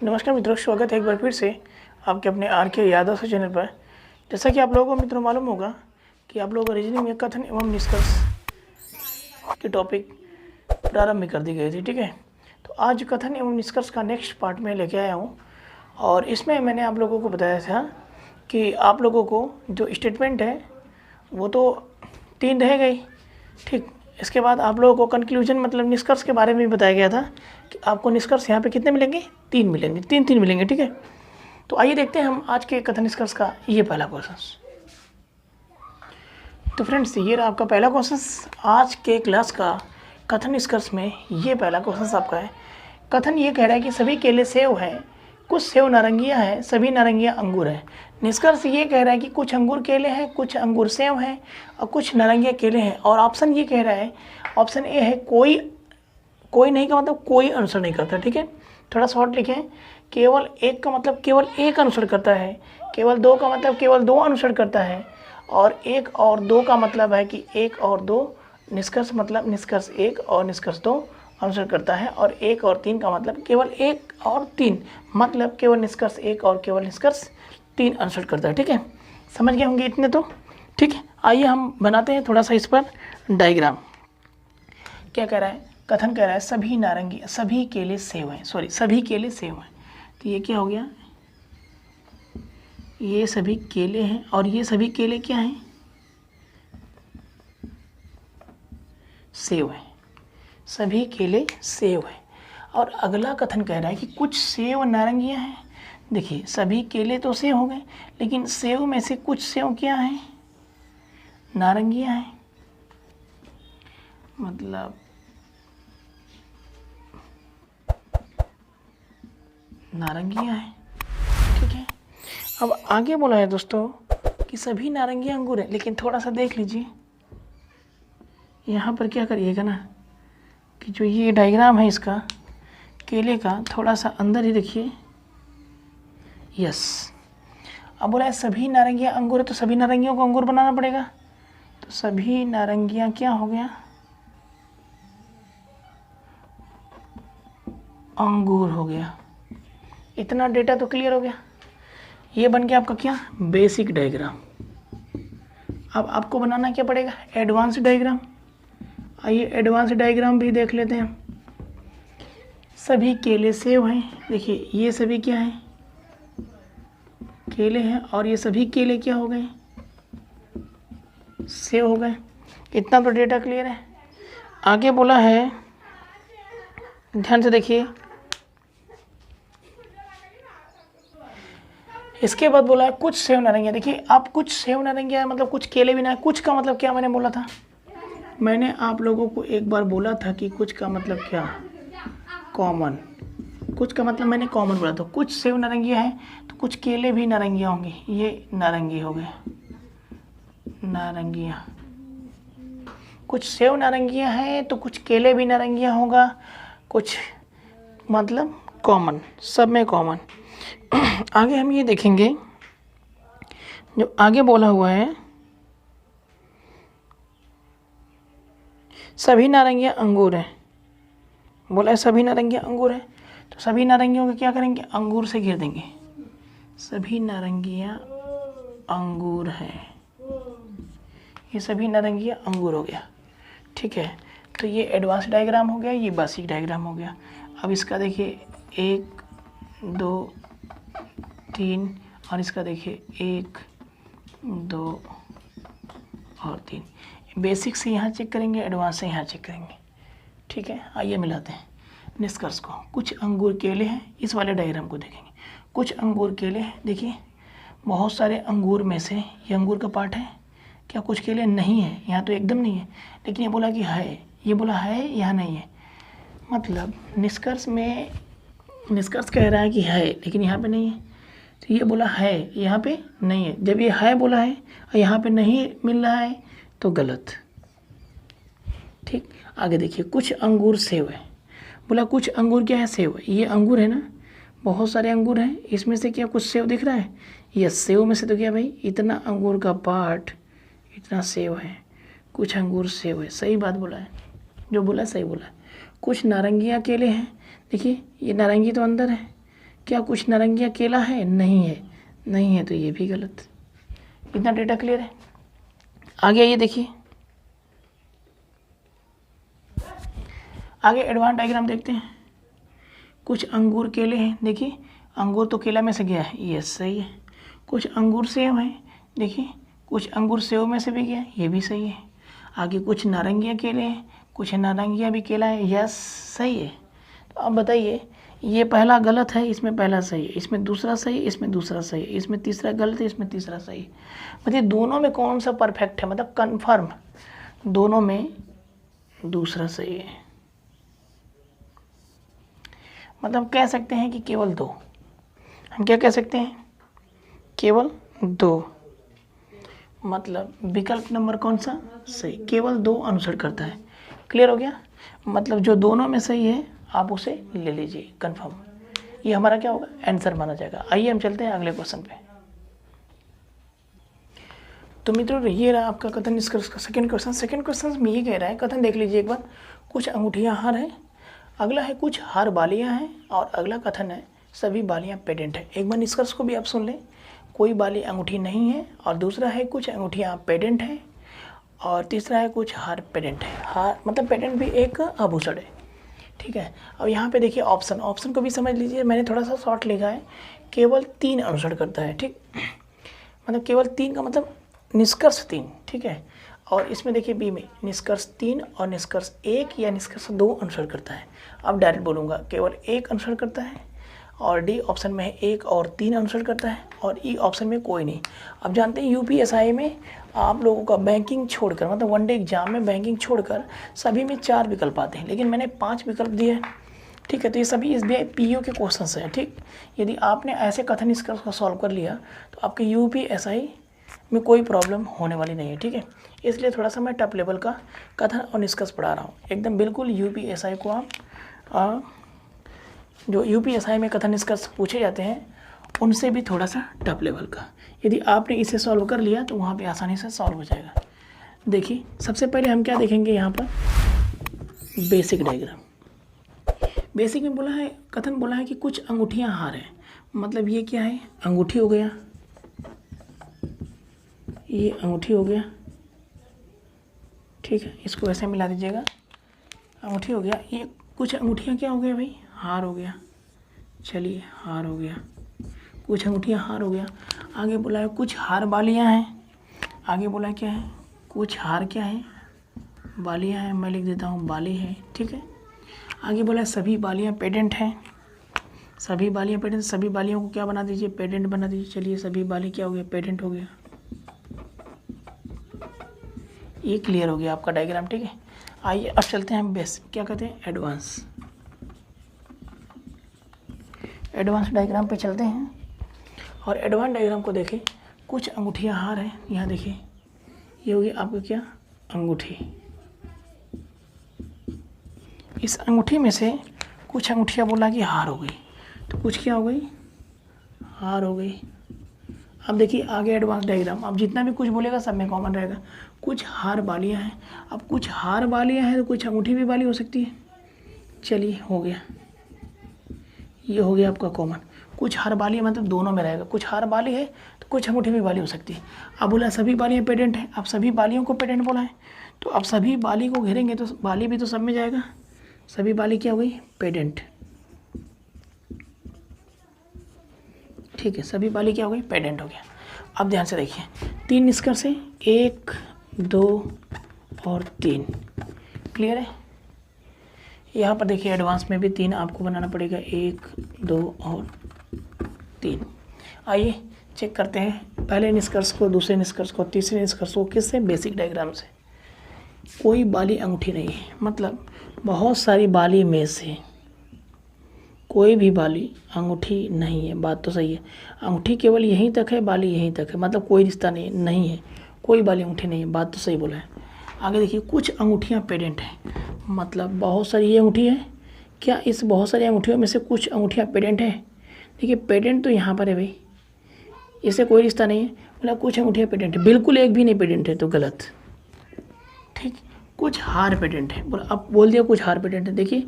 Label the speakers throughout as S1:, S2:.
S1: नमस्कार मित्रों, स्वागत है एक बार फिर से आपके अपने आर के यादव से चैनल पर। जैसा कि आप लोगों को मित्रों मालूम होगा कि आप लोगों को रीजनिंग में कथन एवं निष्कर्ष के टॉपिक प्रारंभ कर दी गई थी। ठीक है, तो आज कथन एवं निष्कर्ष का नेक्स्ट पार्ट में लेके आया हूँ और इसमें मैंने आप लोगों को बताया था कि आप लोगों को जो स्टेटमेंट है वो तो 3 रह गई। ठीक, इसके बाद आप लोगों को कंक्लूजन मतलब निष्कर्ष के बारे में भी बताया गया था कि आपको निष्कर्ष यहाँ पे कितने मिलेंगे, 3 मिलेंगे, 3 मिलेंगे। ठीक है, तो आइए देखते हैं हम आज के कथन निष्कर्ष का ये पहला क्वेश्चन। तो फ्रेंड्स, ये रहा आपका पहला क्वेश्चन आज के क्लास का कथन निष्कर्ष में। ये पहला क्वेश्चन आपका है। कथन ये कह रहा है कि सभी केले सेव हैं, कुछ सेव नारंगियां हैं, सभी नारंगियां अंगूर हैं। निष्कर्ष ये कह रहा है कि कुछ अंगूर केले हैं, कुछ अंगूर सेव हैं और कुछ नारंगियां केले हैं। और ऑप्शन ये कह रहा है, ऑप्शन ए है कोई नहीं का मतलब कोई अनुसरण नहीं करता। ठीक है, थोड़ा शॉर्ट लिखें। केवल एक का मतलब केवल एक अनुसरण करता है, केवल 2 का मतलब केवल 2 अनुसरण करता है, और 1 और 2 का मतलब है कि 1 और 2। निष्कर्ष मतलब निष्कर्ष 1 और निष्कर्ष 2 अनुसरण करता है, और 1 और 3 का मतलब केवल 1 और 3 मतलब केवल निष्कर्ष 1 और केवल निष्कर्ष 3 अनुसरण करता है। ठीक है, समझ गए होंगे इतने तो। ठीक है, आइए हम बनाते हैं थोड़ा सा इस पर डायग्राम। क्या कह रहा है, कथन कह रहा है सभी केले सेव हैं, सभी केले सेव हैं। तो ये क्या हो गया, ये सभी केले हैं और ये सभी केले क्या हैं, सेव हैं। सभी केले सेव हैं। और अगला कथन कह रहा है कि कुछ सेव नारंगियां हैं। देखिए, सभी केले तो सेव हो गए, लेकिन सेव में से कुछ सेव क्या हैं, नारंगियां हैं। मतलब नारंगियां हैं। ठीक है, अब आगे बोला है दोस्तों कि सभी नारंगियां अंगूर हैं, लेकिन थोड़ा सा देख लीजिए यहाँ पर क्या करिएगा ना कि जो ये डायग्राम है इसका केले का, थोड़ा सा अंदर ही देखिए। यस, अब बोला है सभी नारंगियां अंगूर है, तो सभी नारंगियों को अंगूर बनाना पड़ेगा। तो सभी नारंगियां क्या हो गया, अंगूर हो गया। इतना डेटा तो क्लियर हो गया। ये बन गया आपका क्या, बेसिक डायग्राम। अब आपको बनाना क्या पड़ेगा, एडवांस डायग्राम। आइए एडवांस डायग्राम भी देख लेते हैं। सभी केले सेव हैं। देखिए, ये सभी क्या हैं, केले हैं, और ये सभी केले क्या हो गए, सेव हो गए। इतना तो डेटा क्लियर है। आगे बोला है, ध्यान से देखिए, इसके बाद बोला है कुछ सेव नारंगियां। देखिए, आप कुछ सेव नारंगियां मतलब कुछ केले भी ना, कुछ का मतलब क्या मैंने बोला था, मैंने आप लोगों को एक बार बोला था कि कुछ का मतलब क्या, कॉमन। कुछ का मतलब मैंने कॉमन बोला था। कुछ सेव नारंगियां हैं तो कुछ केले भी नारंगियां होंगी। ये नारंगी हो गए, नारंगियां। कुछ सेव नारंगियां हैं तो कुछ केले भी नारंगियां होगा। कुछ मतलब कॉमन, सब में कॉमन। आगे हम ये देखेंगे, जो आगे बोला हुआ है सभी नारंगियां अंगूर हैं। बोला है सभी नारंगियां अंगूर हैं, तो सभी नारंगियों को क्या करेंगे, अंगूर से घेर देंगे। सभी नारंगियां अंगूर हैं, ये सभी नारंगियां अंगूर हो गया। ठीक है, तो ये एडवांस डायग्राम हो गया, ये बेसिक डायग्राम हो गया। अब इसका देखिए 1 2 3, और इसका देखिए 1 2 और 3। बेसिक से यहाँ चेक करेंगे, एडवांस से यहाँ चेक करेंगे। ठीक है, आइए मिलाते हैं निष्कर्ष को। कुछ अंगूर केले हैं, इस वाले डायग्राम को देखेंगे। कुछ अंगूर केले हैं। देखिए, बहुत सारे अंगूर में से ये अंगूर का पार्ट है क्या, कुछ केले नहीं है, यहाँ तो एकदम नहीं है, लेकिन ये बोला कि है, ये बोला है, यहाँ नहीं है। मतलब निष्कर्ष में निष्कर्ष कह रहा है कि है, लेकिन यहाँ पे नहीं है। तो ये बोला है, यहाँ पे नहीं है। जब ये है बोला है और यहाँ पे नहीं मिल रहा है तो गलत। ठीक, आगे देखिए, कुछ अंगूर सेव है। बोला कुछ अंगूर क्या है, सेव है। ये अंगूर है ना, बहुत सारे अंगूर हैं, इसमें से क्या कुछ सेव दिख रहा है, ये सेव में से तो क्या भाई, इतना अंगूर का पार्ट, इतना सेव है, कुछ अंगूर सेव है। सही बात बोला है, जो बोला सही बोला है। कुछ नारंगियाँ केले हैं। देखिए, ये नारंगी तो अंदर है, क्या कुछ नारंगियाँ केला है? नहीं है, नहीं है तो ये भी गलत। इतना डेटा क्लियर है? आगे आइए देखिए, आगे एडवांस डायग्राम देखते हैं। कुछ अंगूर केले हैं, देखिए अंगूर तो केला में से गया है, ये सही है। कुछ अंगूर सेव हैं, देखिए कुछ अंगूर सेव में से भी गया, ये भी सही है। आगे कुछ नारंगियाँ केले हैं, कुछ नारंगियाँ भी केला है, यस सही है। तो अब बताइए, ये पहला गलत है, इसमें पहला सही है, इसमें दूसरा सही है, इसमें दूसरा सही है, इसमें तीसरा गलत है, इसमें तीसरा सही है। बताइए दोनों में कौन सा परफेक्ट है, मतलब कन्फर्म? दोनों में दूसरा सही है। मतलब कह सकते हैं कि केवल दो, हम क्या कह सकते हैं? केवल दो, मतलब विकल्प नंबर कौन सा? सही, केवल दो अनुसरण करता है। क्लियर हो गया? मतलब जो दोनों में सही है आप उसे ले लीजिए कंफर्म, ये हमारा क्या होगा? आंसर माना जाएगा। आइए हम चलते हैं अगले क्वेश्चन पे। तो मित्रों ये रहा आपका कथन निष्कर्ष का सेकंड क्वेश्चन। सेकंड क्वेश्चन में ये कह रहा है, कथन देख लीजिए एक बार, कुछ अंगूठियां हार है, अगला है कुछ हार बालियां हैं, और अगला कथन है सभी बालियां पेडेंट है। एक बार निष्कर्ष को भी आप सुन लें, कोई बाली अंगूठी नहीं है, और दूसरा है कुछ अंगूठियां पेडेंट है, और तीसरा है कुछ हार पेडेंट है। हार मतलब पेडेंट भी एक आभूषण है, ठीक है। अब यहाँ पे देखिए ऑप्शन, ऑप्शन को भी समझ लीजिए, मैंने थोड़ा सा शॉर्ट लिखा है, केवल 3 अनुसरण करता है, ठीक, मतलब केवल 3 का मतलब निष्कर्ष 3, ठीक है। और इसमें देखिए बी में निष्कर्ष 3 और निष्कर्ष 1 या निष्कर्ष 2 अनुसरण करता है। अब डायरेक्ट बोलूँगा केवल 1 अनुसरण करता है, और डी ऑप्शन में है 1 और 3 अनुसरण करता है, और ई ऑप्शन में कोई नहीं। अब जानते हैं यूपीएसआई में आप लोगों का बैंकिंग छोड़कर, मतलब वनडे एग्जाम में बैंकिंग छोड़कर सभी में 4 विकल्प आते हैं, लेकिन मैंने 5 विकल्प दिए हैं, ठीक है। तो ये सभी एसबीआई पीओ के क्वेश्चन हैं, ठीक। यदि आपने ऐसे कथन निष्कर्ष को सॉल्व कर लिया तो आपके यूपीएसआई में कोई प्रॉब्लम होने वाली नहीं है, ठीक है। इसलिए थोड़ा सा मैं टॉप लेवल का कथन और निष्कर्ष पढ़ा रहा हूँ, एकदम बिल्कुल यूपीएसआई को आप जो यूपीएसआई में कथन निष्कर्ष पूछे जाते हैं उनसे भी थोड़ा सा टॉप लेवल का। यदि आपने इसे सॉल्व कर लिया तो वहाँ पे आसानी से सॉल्व हो जाएगा। देखिए सबसे पहले हम क्या देखेंगे, यहाँ पर बेसिक डायग्राम। बेसिक में बोला है, कथन बोला है कि कुछ अंगूठियाँ हार हैं, मतलब ये क्या है? अंगूठी हो गया, ये अंगूठी हो गया, ठीक है, इसको ऐसे मिला दीजिएगा, अंगूठी हो गया। ये कुछ अंगूठियाँ क्या हो गया भाई? हार हो गया, चलिए हार हो गया, कुछ अंगूठियाँ हार हो गया। आगे बोला है कुछ हार बालियाँ हैं, आगे बोला है क्या है? कुछ हार क्या है? बालियाँ हैं, मैं लिख देता हूँ बाली है, ठीक है। आगे बोला है सभी बालियाँ पेडेंट हैं, सभी बालियाँ पेडेंट, सभी बालियों को क्या बना दीजिए? पेडेंट बना दीजिए। चलिए सभी बाली क्या हो गया? पेडेंट हो गया। ये क्लियर हो गया आपका डायग्राम, ठीक है। आइए अब चलते हैं हम बेस क्या कहते हैं? एडवांस। एडवांस डायग्राम पे चलते हैं, और एडवांस डायग्राम को देखें। कुछ अंगूठियाँ हार हैं, यहाँ देखिए ये होगी आपका क्या? अंगूठी। इस अंगूठी में से कुछ अंगूठियाँ बोला कि हार हो गई, तो कुछ क्या हो गई? हार हो गई। अब देखिए आगे एडवांस डायग्राम, अब जितना भी कुछ बोलेगा सब में कॉमन रहेगा। कुछ हार बालियाँ हैं, अब कुछ हार बालियाँ हैं तो कुछ अंगूठी भी बाली हो सकती है। चलिए हो गया, ये हो गया आपका कॉमन। कुछ हार बाली मतलब दोनों में रहेगा, कुछ हार बाली है तो कुछ अंगूठी भी बाली हो सकती है। अब बोला सभी बालियाँ पेडेंट है, अब सभी बालियों को पेडेंट बोला है, तो अब सभी बाली को घेरेंगे तो बाली भी तो सब में जाएगा। सभी बाली क्या हो गई? पेडेंट, ठीक है, सभी बाली क्या हो गई? पेडेंट हो गया। अब ध्यान से देखिए 3 निष्कर्ष है, 1, 2 और 3, क्लियर है। यहाँ पर देखिए एडवांस में भी 3 आपको बनाना पड़ेगा, 1, 2 और 3। आइए चेक करते हैं पहले निष्कर्ष को, दूसरे निष्कर्ष को, तीसरे निष्कर्ष को। किससे? बेसिक डायग्राम से। कोई बाली अंगूठी नहीं है, मतलब बहुत सारी बाली में से कोई भी बाली अंगूठी नहीं है। बात तो सही है, अंगूठी केवल यहीं तक है, बाली यहीं तक है, मतलब कोई रिश्ता नहीं है, कोई बाली अंगूठी नहीं है। बात तो सही बोला है। आगे देखिए कुछ अंगूठियाँ पेडेंट हैं, मतलब बहुत सारी ये अंगूठी है, क्या इस बहुत सारी अंगूठियों में से कुछ अंगूठियाँ पेडेंट है? देखिए पेडेंट तो यहाँ पर है भाई, इससे कोई रिश्ता नहीं है, मतलब कुछ अंगूठियाँ पेडेंट है, बिल्कुल एक भी नहीं पेडेंट है तो गलत, ठीक। कुछ हार पेडेंट है, बोला अब बोल दिया कुछ हार पेडेंट है। देखिए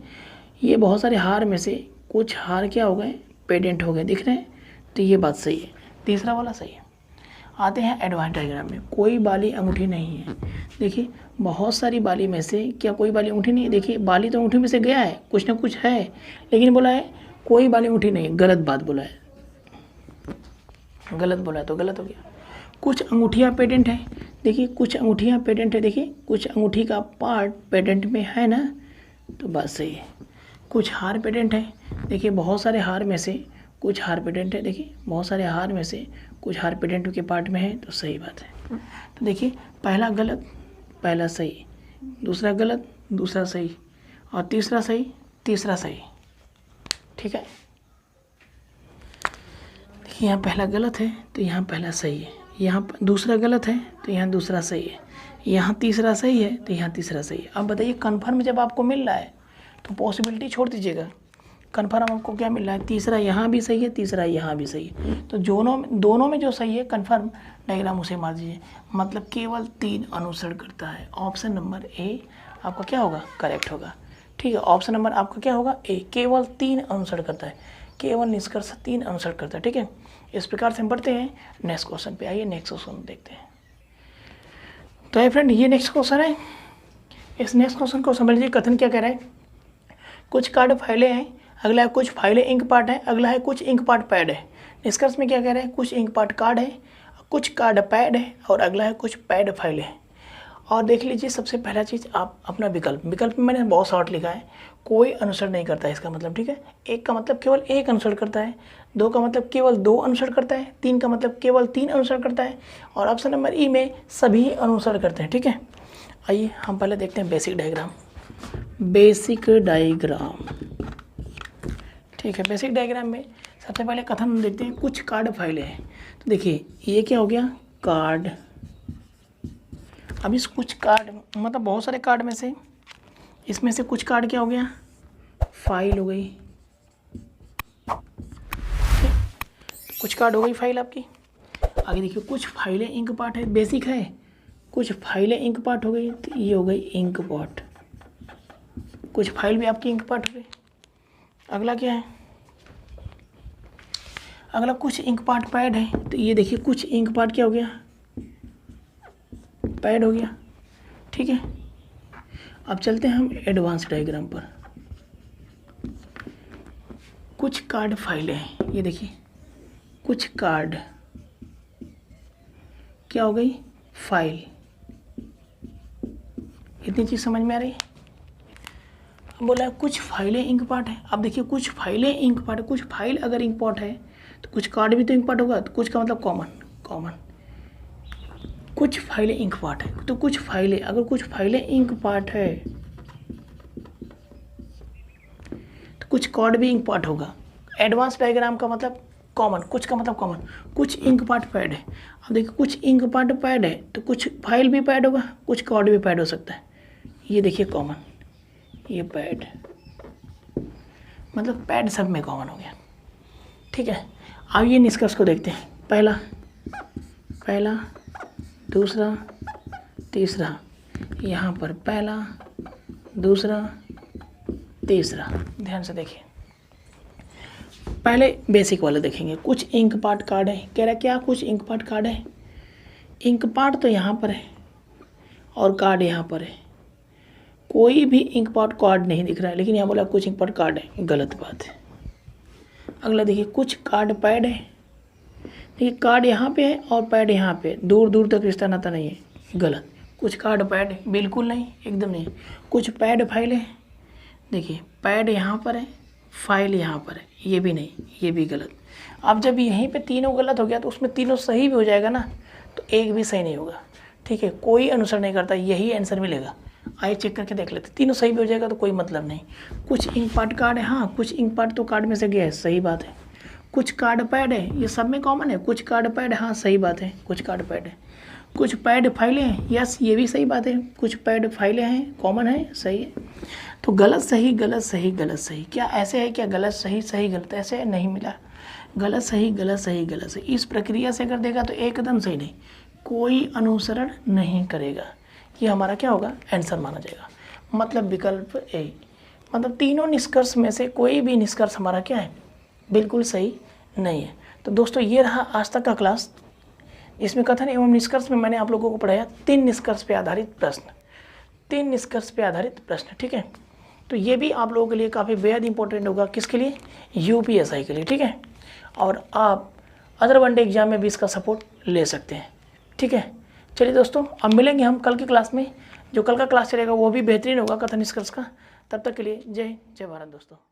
S1: ये बहुत सारे हार में से कुछ हार क्या हो गए? पेडेंट हो गए, दिख रहे हैं, तो ये बात सही है, तीसरा वाला सही है। आते हैं एडवांस डायग्राम में, कोई बाली अंगूठी नहीं है। देखिए बहुत सारी बाली में से क्या कोई बाली अंगूठी नहीं है? देखिए बाली तो अंगूठी में से गया है, कुछ ना कुछ है, लेकिन बोला है कोई बाली अंगूठी नहीं है, गलत बात बोला है, गलत बोला है तो गलत हो गया। कुछ अंगूठियाँ पेटेंट है, देखिए कुछ अंगूठियाँ पेटेंट है, देखिए कुछ अंगूठी का पार्ट पेटेंट में है ना, तो बात सही है। कुछ हार पेटेंट है, देखिए बहुत सारे हार में से कुछ हार पेटेंट है, देखिए बहुत सारे हार में से कुछ हार पेटेंट के पार्ट में है, तो सही बात है। तो देखिए पहला गलत, पहला सही, दूसरा गलत, दूसरा सही, और तीसरा सही, तीसरा सही, ठीक है। देखिए यहाँ पहला गलत है तो यहाँ पहला सही है, यहाँ दूसरा गलत है तो यहाँ दूसरा सही है, यहाँ तीसरा सही है तो यहाँ तीसरा सही है। अब बताइए कन्फर्म जब आपको मिल रहा है तो पॉसिबिलिटी छोड़ दीजिएगा, कन्फर्म आपको क्या मिल रहा है, तीसरा यहाँ भी सही है, तीसरा यहाँ भी सही है, तो दोनों में जो सही है कन्फर्म डायग्राम उसे मार दीजिए। मतलब केवल 3 अनुसरण करता है। ऑप्शन नंबर ए आपका क्या होगा, करेक्ट होगा, ठीक है। ऑप्शन नंबर आपका क्या होगा, ए, केवल 3 अनुसरण करता है, केवल निष्कर्ष 3 अनुसरण करता है, ठीक है। इस प्रकार से हम बढ़ते हैं नेक्स्ट क्वेश्चन पे। आइए नेक्स्ट क्वेश्चन देखते हैं। तो है फ्रेंड ये नेक्स्ट क्वेश्चन है। इस नेक्स्ट क्वेश्चन को समझ लीजिए, कथन क्या कह रहा है, कुछ कार्ड फाइलें हैं, अगला है कुछ फाइलें इंक पार्ट है, अगला है कुछ इंक पार्ट पैड है। निष्कर्ष में क्या कह रहे हैं, कुछ इंक पार्ट कार्ड है, कुछ कार्ड पैड है, और अगला है कुछ पैड फाइलें हैं। और देख लीजिए सबसे पहला चीज़ आप अपना विकल्प में मैंने बहुत शॉर्ट लिखा है, कोई अनुसरण नहीं करता है इसका मतलब, ठीक है। 1 का मतलब केवल 1 अनुसरण करता है, 2 का मतलब केवल 2 अनुसरण करता है, 3 का मतलब केवल 3 अनुसरण करता है, और ऑप्शन नंबर ई में सभी अनुसरण करते हैं, ठीक है। आइए हम पहले देखते हैं बेसिक डायग्राम। बेसिक डायग्राम, ठीक है। बेसिक डायग्राम में सबसे पहले कथन हम देखते हैं, कुछ कार्ड फाइलें हैं। तो देखिए ये क्या हो गया, कार्ड। अब इस कुछ कार्ड मतलब बहुत सारे कार्ड में से इसमें से कुछ कार्ड क्या हो गया, फाइल हो गई, कुछ कार्ड हो गई फाइल आपकी। आगे देखिए कुछ फाइलें इंक पार्ट है, बेसिक है, कुछ फाइलें इंक पार्ट हो गई, तो ये हो गई इंक पार्ट, कुछ फाइल भी आपकी इंक पार्ट हो गई। अगला क्या है, अगला कुछ इंक पार्ट पैड है, तो ये देखिए कुछ इंक पार्ट क्या हो गया, पैड हो गया, ठीक है। अब चलते हैं हम एडवांस डायग्राम पर। कुछ कार्ड फाइलें हैं, ये देखिए कुछ कार्ड क्या हो गई, फाइल। इतनी चीज़ समझ में आ रही है। बोला है कुछ फाइलें इंक पार्ट है। अब देखिए कुछ फाइलें इंक पार्ट, कुछ फाइल अगर इंक पार्ट है तो कुछ कार्ड भी तो इंक पार्ट होगा, तो कुछ का मतलब कॉमन। कुछ फाइलें इंक पार्ट है तो कुछ फाइलें, अगर कुछ फाइलें इंक पार्ट है तो कुछ कार्ड भी इंक पार्ट होगा। एडवांस डायग्राम का मतलब कॉमन, कुछ का मतलब कॉमन, कुछ इंक पार्ट पैड है। अब देखिए कुछ इंक पार्ट पैड है तो कुछ फाइल भी पैड होगा, कुछ कार्ड भी पैड हो सकता है। ये देखिए कॉमन, ये पैड मतलब पैड सब में कॉमन हो गया, ठीक है। अब ये निष्कर्ष को देखते हैं। पहला दूसरा तीसरा, यहाँ पर पहला दूसरा तीसरा, ध्यान से देखिए। पहले बेसिक वाले देखेंगे। कुछ इंक पार्ट कार्ड है, कह रहा है क्या, कुछ इंक पार्ट कार्ड है। इंक पार्ट तो यहाँ पर है और कार्ड यहाँ पर है, कोई भी इंक पार्ट कार्ड नहीं दिख रहा है, लेकिन यहाँ बोला कुछ इंक पार्ट कार्ड है, गलत बात है। अगला देखिए कुछ कार्ड पैड है, देखिए कार्ड यहाँ पे है और पैड यहाँ पे, दूर दूर तक रिश्ता नाता नहीं है, गलत। कुछ कार्ड पैड है, बिल्कुल नहीं, एकदम नहीं। कुछ पैड फाइल है, देखिए पैड यहाँ पर है, फाइल यहाँ पर है, ये भी नहीं, ये भी गलत। अब जब यहीं पे तीनों गलत हो गया तो उसमें तीनों सही भी हो जाएगा ना, तो एक भी सही नहीं होगा, ठीक है। कोई अनुसरण नहीं करता, यही आंसर मिलेगा। आइए चेक करके देख लेते, तीनों सही भी हो जाएगा तो कोई मतलब नहीं। कुछ इंक पार्ट कार्ड है, हाँ कुछ इंक पार्ट तो कार्ड में से गया है, सही बात है। कुछ कार्ड पैड है, ये सब में कॉमन है, कुछ कार्ड पैड, हाँ सही बात है, कुछ कार्ड पैड है। कुछ पैड फाइलें हैं, यस ये भी सही बात है, कुछ पैड फाइलें हैं, कॉमन है, सही है। तो गलत सही गलत सही गलत सही, क्या ऐसे है क्या, गलत सही सही गलत, ऐसे नहीं मिला। गलत सही गलत सही गलत सही, इस प्रक्रिया से अगर देगा तो एकदम सही नहीं, कोई अनुसरण नहीं करेगा, ये हमारा क्या होगा, आंसर माना जाएगा। मतलब विकल्प ए, मतलब तीनों निष्कर्ष में से कोई भी निष्कर्ष हमारा क्या है, बिल्कुल सही नहीं है। तो दोस्तों ये रहा आज तक का क्लास। इसमें कथन एवं निष्कर्ष में मैंने आप लोगों को पढ़ाया 3 निष्कर्ष पे आधारित प्रश्न, 3 निष्कर्ष पे आधारित प्रश्न, ठीक है। तो ये भी आप लोगों के लिए काफ़ी बेहद इंपॉर्टेंट होगा, किसके लिए, यूपीएसआई के लिए, ठीक है। और आप अदर वनडे एग्जाम में भी इसका सपोर्ट ले सकते हैं, ठीक है। चलिए दोस्तों, अब मिलेंगे हम कल की क्लास में। जो कल का क्लास चलेगा वो भी बेहतरीन होगा कथन निष्कर्ष का। तब तक के लिए जय हिंद, जय भारत दोस्तों।